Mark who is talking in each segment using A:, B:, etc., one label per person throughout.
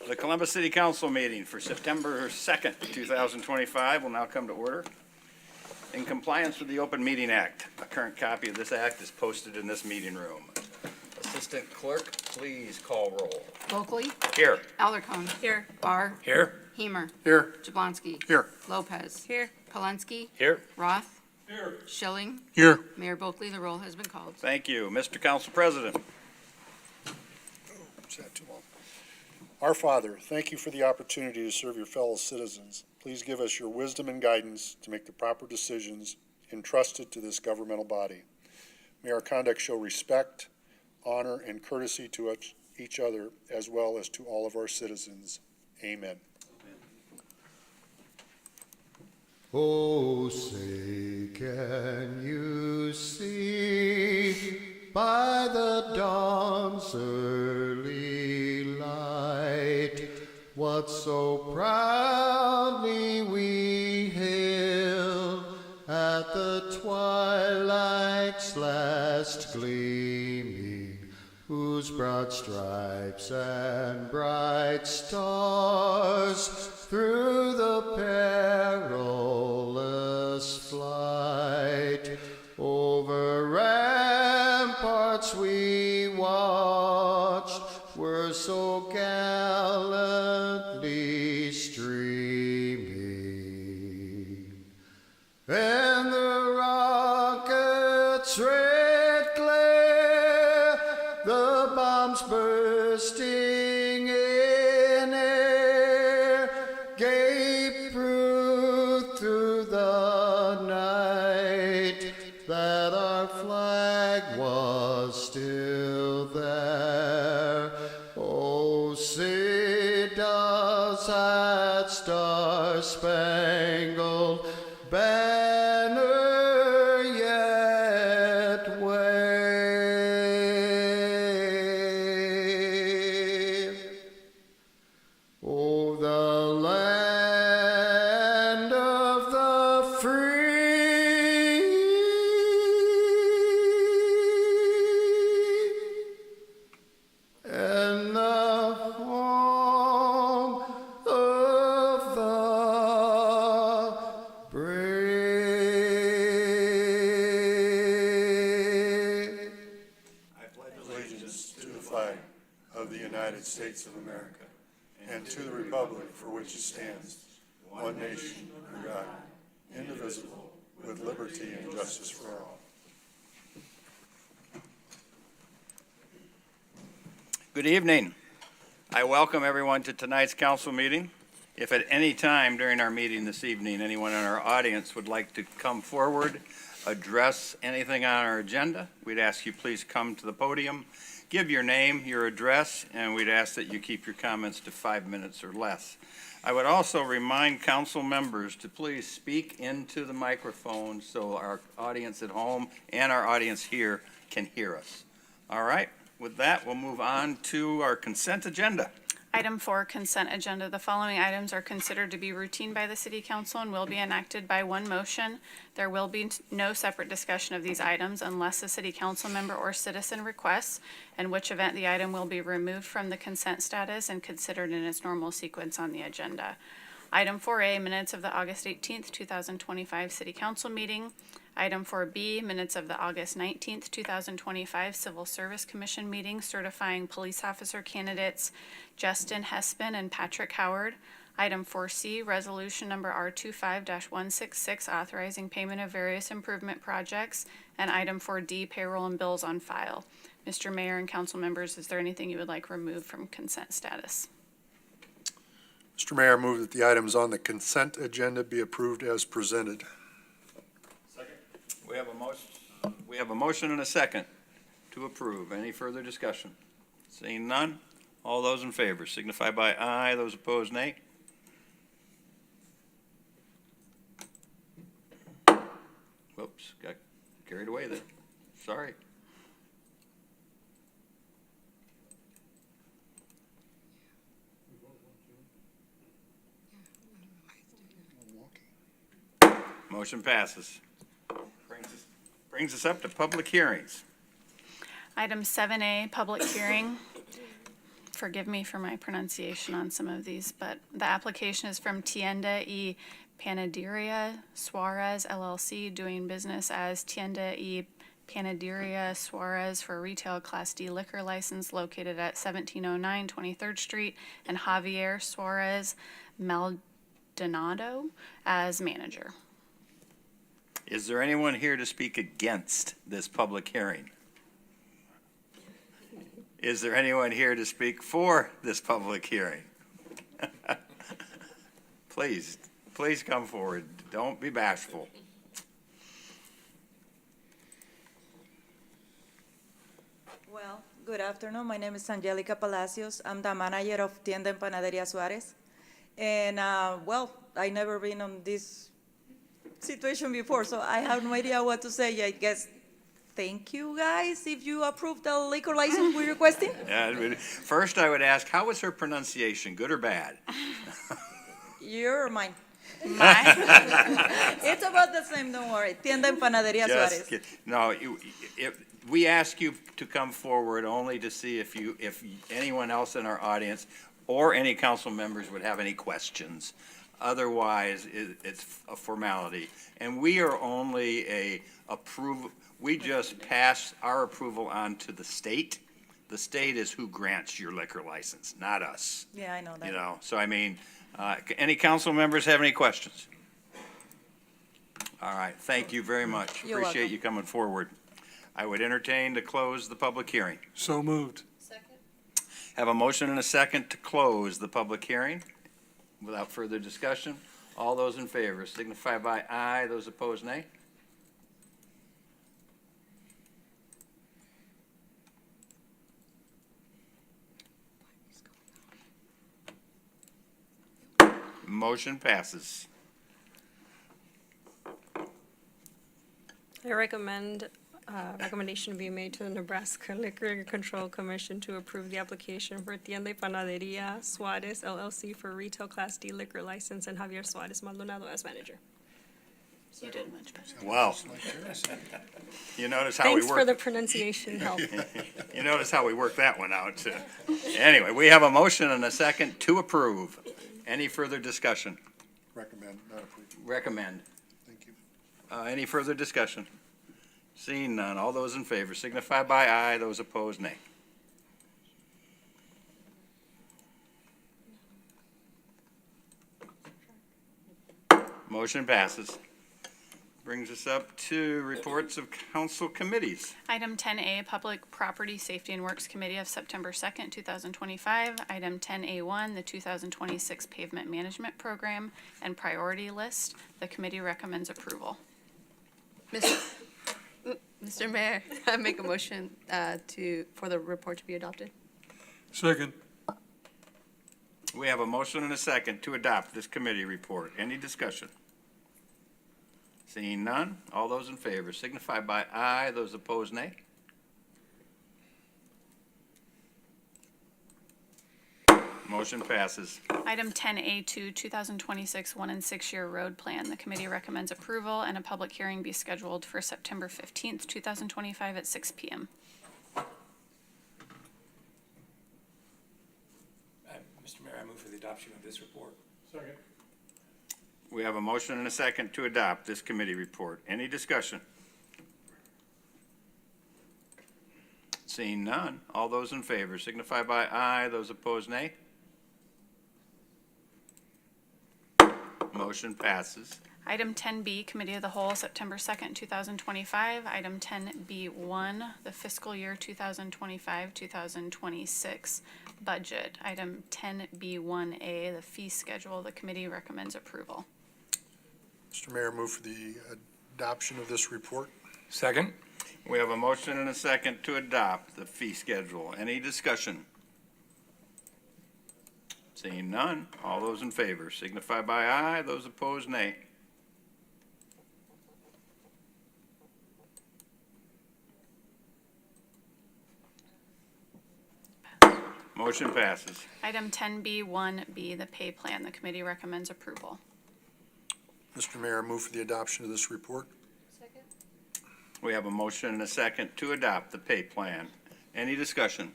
A: The Columbus City Council meeting for September 2nd, 2025 will now come to order. In compliance with the Open Meeting Act, a current copy of this act is posted in this meeting room. Assistant Clerk, please call roll.
B: Locally,
A: Here.
B: Alarcon. Here. Barr.
A: Here.
B: Hemer.
A: Here.
B: Jablonski.
A: Here.
B: Lopez. Here. Polensky.
A: Here.
B: Roth. Here. Schilling.
A: Here.
B: Mayor Bulkley, the roll has been called.
A: Thank you. Mr. Council President.
C: Is that too long? Our Father, thank you for the opportunity to serve your fellow citizens. Please give us your wisdom and guidance to make the proper decisions entrusted to this governmental body. May our conduct show respect, honor, and courtesy to each other as well as to all of our citizens. Amen.
D: Oh, say, can you see by the dawn's early light what so proudly we hailed at the twilight's last gleaming, whose broad stripes and bright stars through the perilous flight over ramparts we watched were so gallantly streaming, and the rocket's red glare, the bombs bursting in air, gave proof through the night that our flag was still there. Oh, say does that star-spangled banner yet wave? Oh, the land of the free and the home of the brave.
C: I pledge allegiance to the flag of the United States of America and to the republic for which it stands, one nation, under God, indivisible, with liberty and justice for all.
A: Good evening. I welcome everyone to tonight's council meeting. If at any time during our meeting this evening, anyone in our audience would like to come forward, address anything on our agenda, we'd ask you please come to the podium, give your name, your address, and we'd ask that you keep your comments to 5 minutes or less. I would also remind council members to please speak into the microphone so our audience at home and our audience here can hear us. All right, with that, we'll move on to our consent agenda.
E: Item 4, consent agenda. The following items are considered to be routine by the City Council and will be enacted by one motion. There will be no separate discussion of these items unless a City Council member or citizen requests, in which event the item will be removed from the consent status and considered in its normal sequence on the agenda. Item 4A, minutes of the August 18th, 2025 City Council meeting. Item 4B, minutes of the August 19th, 2025 Civil Service Commission meeting certifying police officer candidates Justin Hespin and Patrick Howard. Item 4C, resolution number R25-166 authorizing payment of various improvement projects. And item 4D, payroll and bills on file. Mr. Mayor and council members, is there anything you would like removed from consent status?
C: Mr. Mayor, I move that the items on the consent agenda be approved as presented.
A: We have a motion and a second to approve. Any further discussion? Seeing none, all those in favor signify by aye. Those opposed, nay. Whoops, got carried away there. Sorry. Motion passes. Brings us up to public hearings.
E: Item 7A, public hearing forgive me for my pronunciation on some of these, but the application is from Tienda y Panaderia Suarez LLC, doing business as Tienda y Panaderia Suarez for a retail Class D liquor license located at 1709 23rd Street, and Javier Suarez Maldonado as manager.
A: Is there anyone here to speak against this public hearing? Is there anyone here to speak for this public hearing? Please come forward. Don't be bashful.
F: Well, good afternoon. My name is Angelica Palacios. I'm the manager of Tienda en Panaderia Suarez. And, well, I never been on this situation before, so I have no idea what to say. I guess, thank you, guys, if you approve the liquor license we're requesting.
A: First, I would ask, how was her pronunciation, good or bad?
F: Your or mine?
E: Mine.
F: It's about the same, don't worry. Tienda en Panaderia Suarez.
A: No, we ask you to come forward only to see if anyone else in our audience or any council members would have any questions. Otherwise, it's a formality. And we are only we just pass our approval on to the state. The state is who grants your liquor license, not us.
F: Yeah, I know that.
A: You know, so I mean, any council members have any questions? All right, thank you very much.
F: You're
A: Appreciate
F: welcome.
A: you coming forward. I would entertain to close the public hearing.
D: So moved.
A: Have a motion and a second to close the public hearing. Without further discussion, all those in favor signify by aye, those opposed nay. Motion passes.
G: I recommend, recommendation be made to the Nebraska Liquor Control Commission to approve the application for Tienda y Panaderia Suarez LLC for retail Class D liquor license and Javier Suarez Maldonado as manager.
E: You did much better.
A: Wow. You notice how we
G: Thanks for the
A: work,
G: pronunciation help.
A: you notice how we work that one out. Anyway, we have a motion and a second to approve. Any further discussion?
C: Recommend, not approve.
A: Recommend.
C: Thank you.
A: Any further discussion? Seeing none, all those in favor signify by aye, those opposed nay. Motion passes. Brings us up to reports of council committees.
E: Item 10A, Public Property Safety and Works Committee of September 2nd, 2025. Item 10A1, the 2026 Pavement Management Program and Priority List. The committee recommends approval.
B: Mr. Mayor, I make a motion for the report to be adopted.
D: Second.
A: We have a motion and a second to adopt this committee report. Any discussion? Seeing none, all those in favor signify by aye, those opposed nay. Motion passes.
E: Item 10A2, 2026 1 and 6 year road plan. The committee recommends approval and a public hearing be scheduled for September 15th, 2025 at 6 p.m.
H: Mr. Mayor, I move for the adoption of this report.
D: Second.
A: We have a motion and a second to adopt this committee report. Any discussion? Seeing none, all those in favor signify by aye, those opposed nay. Motion passes.
E: Item 10B, Committee of the Whole, September 2nd, 2025. Item 10B1, the fiscal year 2025-2026 budget. Item 10B1A, the fee schedule. The committee recommends approval.
C: Mr. Mayor, move for the adoption of this report.
H: Second?
A: We have a motion and a second to adopt the fee schedule. Any discussion? Seeing none, all those in favor signify by aye, those opposed nay. Motion passes.
E: Item 10B1B, the pay plan. The committee recommends approval.
C: Mr. Mayor, move for the adoption of this report.
A: We have a motion and a second to adopt the pay plan. Any discussion?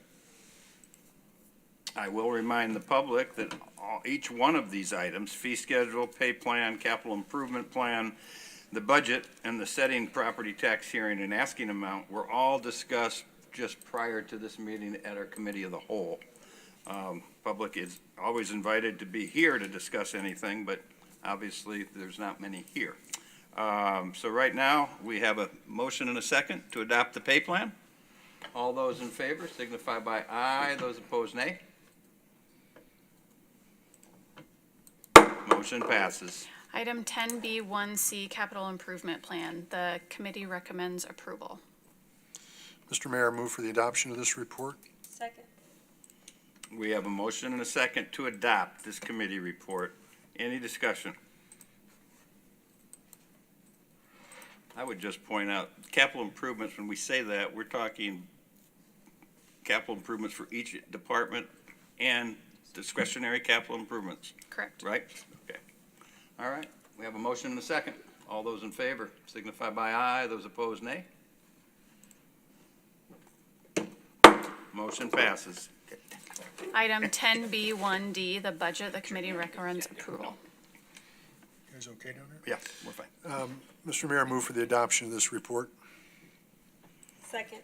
A: I will remind the public that each one of these items, fee schedule, pay plan, capital improvement plan, the budget, and the setting property tax hearing and asking amount were all discussed just prior to this meeting at our committee of the whole. Public is always invited to be here to discuss anything, but obviously there's not many here. So right now, we have a motion and a second to adopt the pay plan. All those in favor signify by aye. Those opposed, nay. Motion passes.
E: Item 10B1C, Capital Improvement Plan. The committee recommends approval.
C: Mr. Mayor, I move for the adoption of this report.
G: Second.
A: We have a motion and a second to adopt this committee report. Any discussion? I would just point out, capital improvements, when we say that, we're talking capital improvements for each department and discretionary capital improvements,
E: Correct.
A: right? Okay. All right, we have a motion and a second. All those in favor signify by aye. Those opposed, nay. Motion passes.
E: Item 10B1D, the budget. The committee recommends approval.
C: You guys okay down there?
A: Yeah, we're fine.
C: Mr. Mayor, I move for the adoption of this report.
G: Second.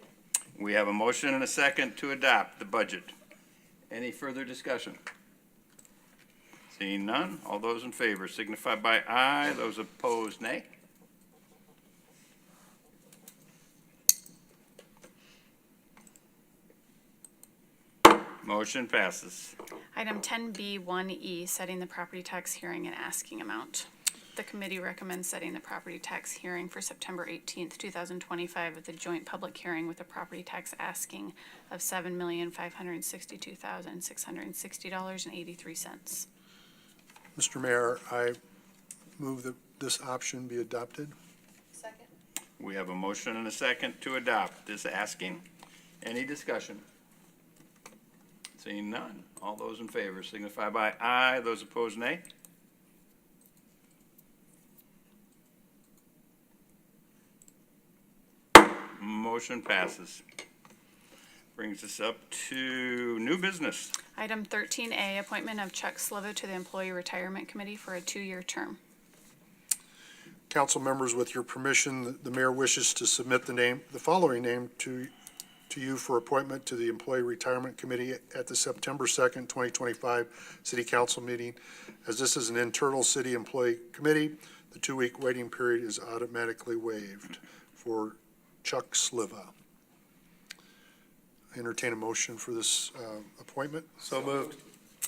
A: We have a motion and a second to adopt the budget. Any further discussion? Seeing none, all those in favor signify by aye. Those opposed, nay. Motion passes.
E: Item 10B1E, setting the property tax hearing and asking amount. The committee recommends setting the property tax hearing for September 18th, 2025 at the joint public hearing with a property tax asking of $7,562,660.83.
C: Mr. Mayor, I move that this option be adopted.
G: Second.
A: We have a motion and a second to adopt this asking. Any discussion? Seeing none, all those in favor signify by aye. Those opposed, nay. Motion passes. Brings us up to new business.
E: Item 13A, appointment of Chuck Sliva to the Employee Retirement Committee for a 2-year term.
C: Council members, with your permission, the mayor wishes to submit the following name to you for appointment to the Employee Retirement Committee at the September 2nd, 2025 City Council meeting. As this is an internal city employee committee, the 2-week waiting period is automatically waived for Chuck Sliva. I entertain a motion for this appointment.
H: So moved.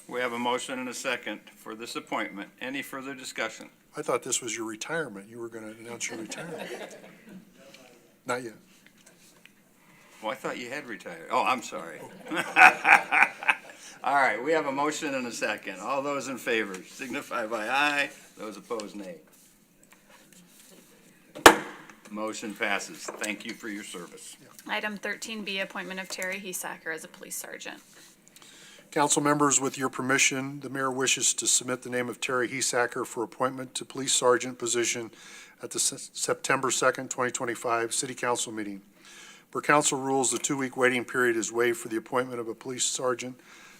A: We have a motion and a second for this appointment. Any further discussion?
C: I thought this was your retirement. You were going to announce your retirement. Not yet.
A: Oh, I thought you had retired. Oh, I'm sorry. All right, we have a motion and a second. All those in favor signify by aye. Those opposed, nay. Motion passes. Thank you for your service.
E: Item 13B, appointment of Terry Hesacker as a police sergeant.
C: Council members, with your permission, the mayor wishes to submit the name of Terry Hesacker for appointment to police sergeant position at the September 2nd, 2025 City Council meeting. Per council rules, the 2-week waiting period is waived for the appointment of a police sergeant.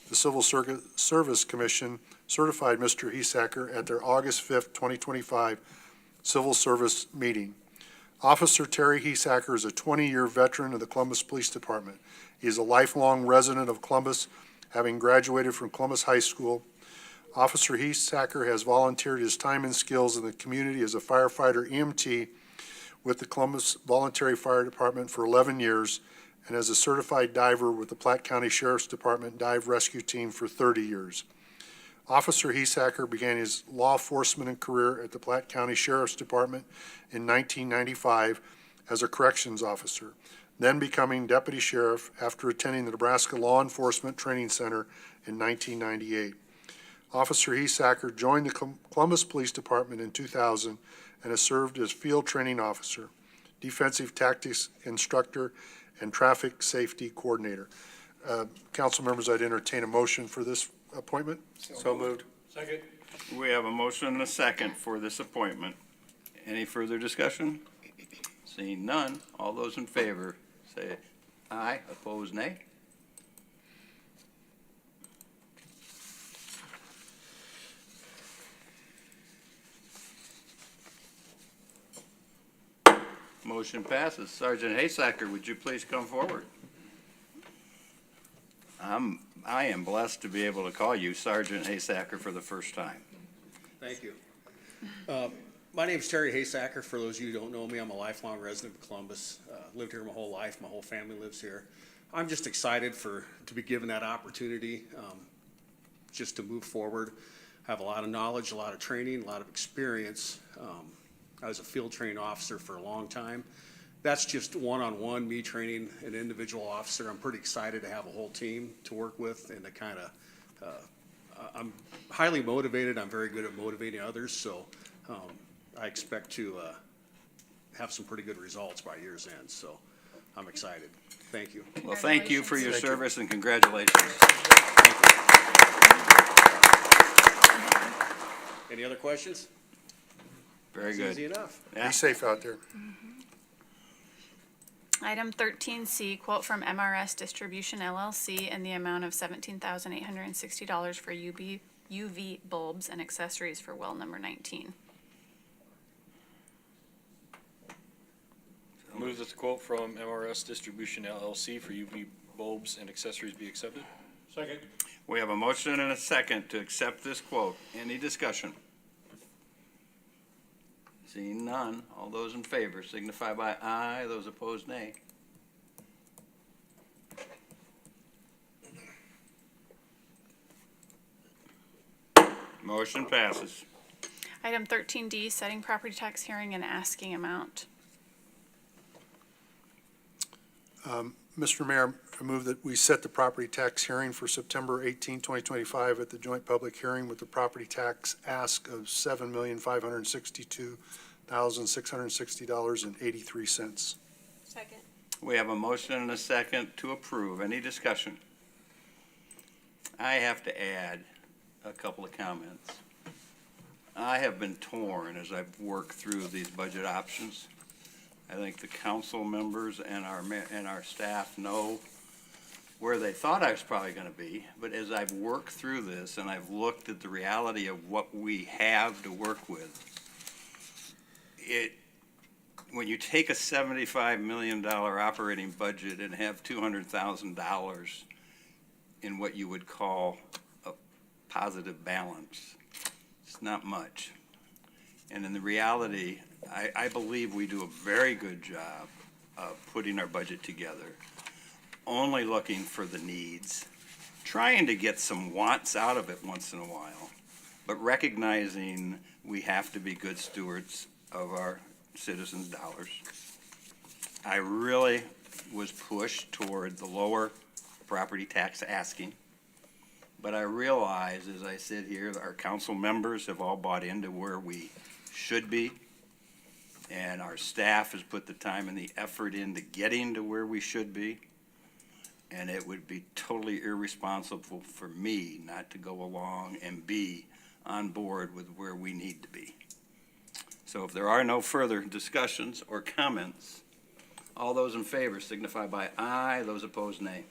C: The Civil Service Commission certified Mr. Hesacker at their August 5th, 2025 Civil Service meeting. Officer Terry Hesacker is a 20-year veteran of the Columbus Police Department. He is a lifelong resident of Columbus, having graduated from Columbus High School. Officer Hesacker has volunteered his time and skills in the community as a firefighter EMT with the Columbus Voluntary Fire Department for 11 years and as a certified diver with the Platte County Sheriff's Department Dive Rescue Team for 30 years. Officer Hesacker began his law enforcement career at the Platte County Sheriff's Department in 1995 as a corrections officer, then becoming deputy sheriff after attending the Nebraska Law Enforcement Training Center in 1998. Officer Hesacker joined the Columbus Police Department in 2000 and has served as field training officer, defensive tactics instructor, and traffic safety coordinator. Council members, I'd entertain a motion for this appointment.
H: So moved. Second.
A: We have a motion and a second for this appointment. Any further discussion? Seeing none, all those in favor say aye. Opposed, nay. Motion passes. Sergeant Haysacker, would you please come forward? I am blessed to be able to call you Sergeant Haysacker for the first time.
I: Thank you. My name's Terry Haysacker. For those of you who don't know me, I'm a lifelong resident of Columbus. Lived here my whole life. My whole family lives here. I'm just excited to be given that opportunity just to move forward. I have a lot of knowledge, a lot of training, a lot of experience. I was a field training officer for a long time. That's just one-on-one, me training an individual officer. I'm pretty excited to have a whole team to work with and to kind of, I'm highly motivated. I'm very good at motivating others, so I expect to have some pretty good results by year's end, so I'm excited. Thank you.
A: Well, thank you for your
C: Thank you.
A: service and congratulations. Thank you.
I: Any other questions?
A: Very
I: It's
A: good.
I: easy enough.
A: Yeah.
C: Be safe out there.
E: Item 13C, quote from MRS Distribution LLC in the amount of $17,860 for UV bulbs and accessories for well number 19.
H: Move that the quote from MRS Distribution LLC for UV bulbs and accessories be accepted.
D: Second.
A: We have a motion and a second to accept this quote. Any discussion? Seeing none, all those in favor signify by aye, those opposed nay. Motion passes.
E: Item 13D, setting property tax hearing and asking amount.
C: Mr. Mayor, I move that we set the property tax hearing for September 18, 2025 at the joint public hearing with the property tax ask of $7,562,660.83.
G: Second.
A: We have a motion and a second to approve. Any discussion? I have to add a couple of comments. I have been torn as I've worked through these budget options. I think the council members and our staff know where they thought I was probably going to be, but as I've worked through this and I've looked at the reality of what we have to work with, when you take a $75 million operating budget and have $200,000 in what you would call a positive balance, it's not much. And in the reality, I believe we do a very good job of putting our budget together, only looking for the needs, trying to get some wants out of it once in a while, but recognizing we have to be good stewards of our citizens' dollars. I really was pushed toward the lower property tax asking, but I realize as I sit here, our council members have all bought into where we should be, and our staff has put the time and the effort into getting to where we should be, and it would be totally irresponsible for me not to go along and be on board with where we need to be. So if there are no further discussions or comments, all those in favor signify by aye, those opposed nay.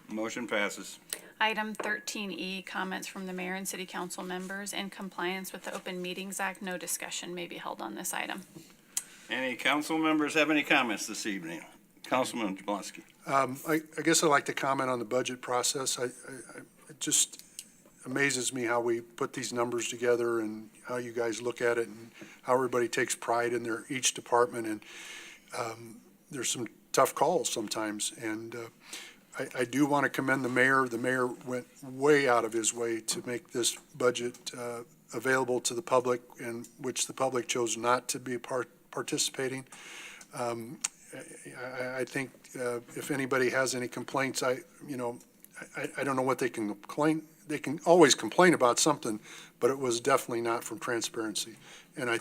A: Motion passes.
E: Item 13E, comments from the mayor and city council members. In compliance with the Open Meetings Act, no discussion may be held on this item.
A: Any council members have any comments this evening? Councilman Jablonski.
C: I guess I'd like to comment on the budget process. It just amazes me how we put these numbers together and how you guys look at it and how everybody takes pride in each department. And there's some tough calls sometimes. And I do want to commend the mayor. The mayor went way out of his way to make this budget available to the public, in which the public chose not to be participating. I think if anybody has any complaints, I don't know what they can complain. They can always complain about something, but it was definitely not from transparency. And I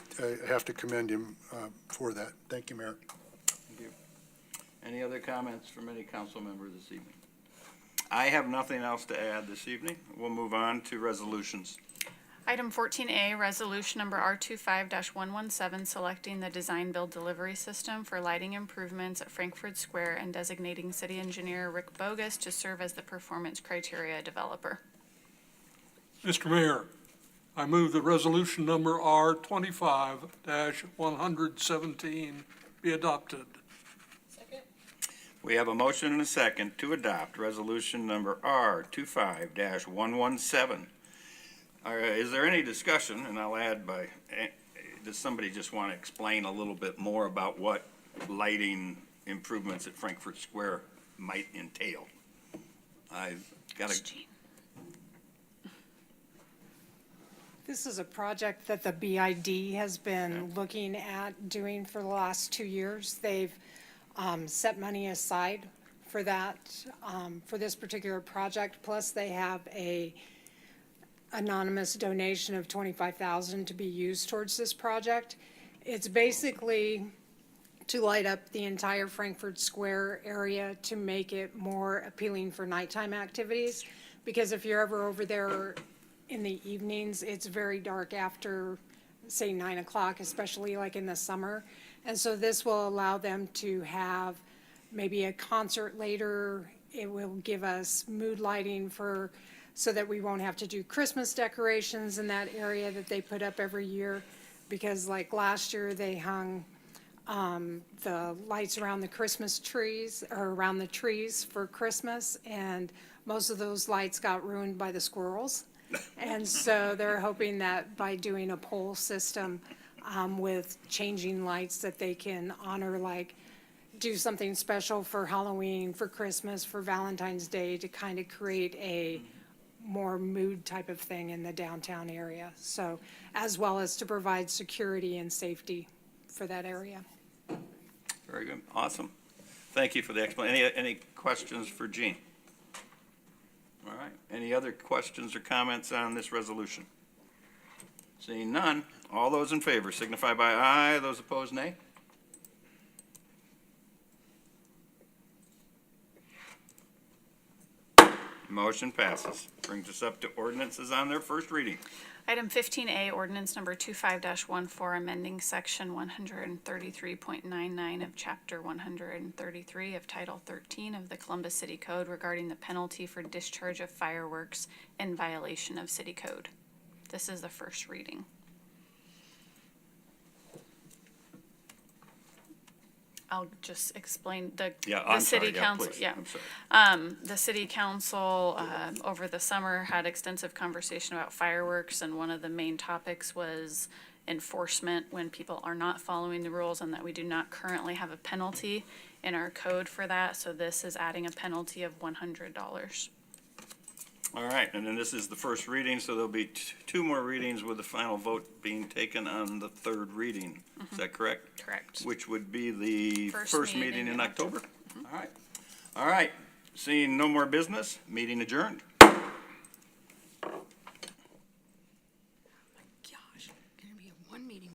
C: have to commend him for that. Thank you, Mayor.
A: Thank you. Any other comments from any council member this evening? I have nothing else to add this evening. We'll move on to resolutions.
E: Item 14A, resolution number R25-117, selecting the design build delivery system for lighting improvements at Frankfurt Square and designating city engineer Rick Bogus to serve as the performance criteria developer.
D: Mr. Mayor, I move that resolution number R 25-117 be adopted.
A: We have a motion and a second to adopt resolution number R 25-117. Is there any discussion, and I'll add does somebody just want to explain a little bit more about what lighting improvements at Frankfurt Square might entail? I've got a,
J: This is a project that the BID has been looking at doing for the last 2 years. They've set money aside for that, for this particular project. Plus, they have a anonymous donation of $25,000 to be used towards this project. It's basically to light up the entire Frankfurt Square area to make it more appealing for nighttime activities. Because if you're ever over there in the evenings, it's very dark after, say, 9 o'clock, especially like in the summer. And so this will allow them to have maybe a concert later. It will give us mood lighting so that we won't have to do Christmas decorations in that area that they put up every year. Because like last year, they hung the lights around the Christmas trees, or around the trees for Christmas, and most of those lights got ruined by the squirrels. And so they're hoping that by doing a pole system with changing lights, that they can honor, like, do something special for Halloween, for Christmas, for Valentine's Day, to kind of create a more mood type of thing in the downtown area. So, as well as to provide security and safety for that area.
A: very good, awesome. Thank you for the explanation. Any questions for Jean? All right, any other questions or comments on this resolution? Seeing none, all those in favor signify by aye, those opposed nay. Motion passes. Brings us up to ordinances on their first reading.
E: Item 15A, ordinance number 25-14, amending section 133.99 of chapter 133 of Title 13 of the Columbus City Code regarding the penalty for discharge of fireworks in violation of city code. This is the first reading. I'll just explain the city council.
A: Please.
E: Yeah.
A: I'm sorry.
E: The city council, over the summer, had extensive conversation about fireworks, and one of the main topics was enforcement when people are not following the rules, and that we do not currently have a penalty in our code for that, so this is adding a penalty of $100.
A: All right, and then this is the first reading, so there'll be two more readings with the final vote being taken on the third reading. Is that correct?
E: Correct.
A: Which would be the
E: First
A: first
E: meeting
A: meeting in
E: in
A: October? All right. All right, seeing no more business, meeting adjourned.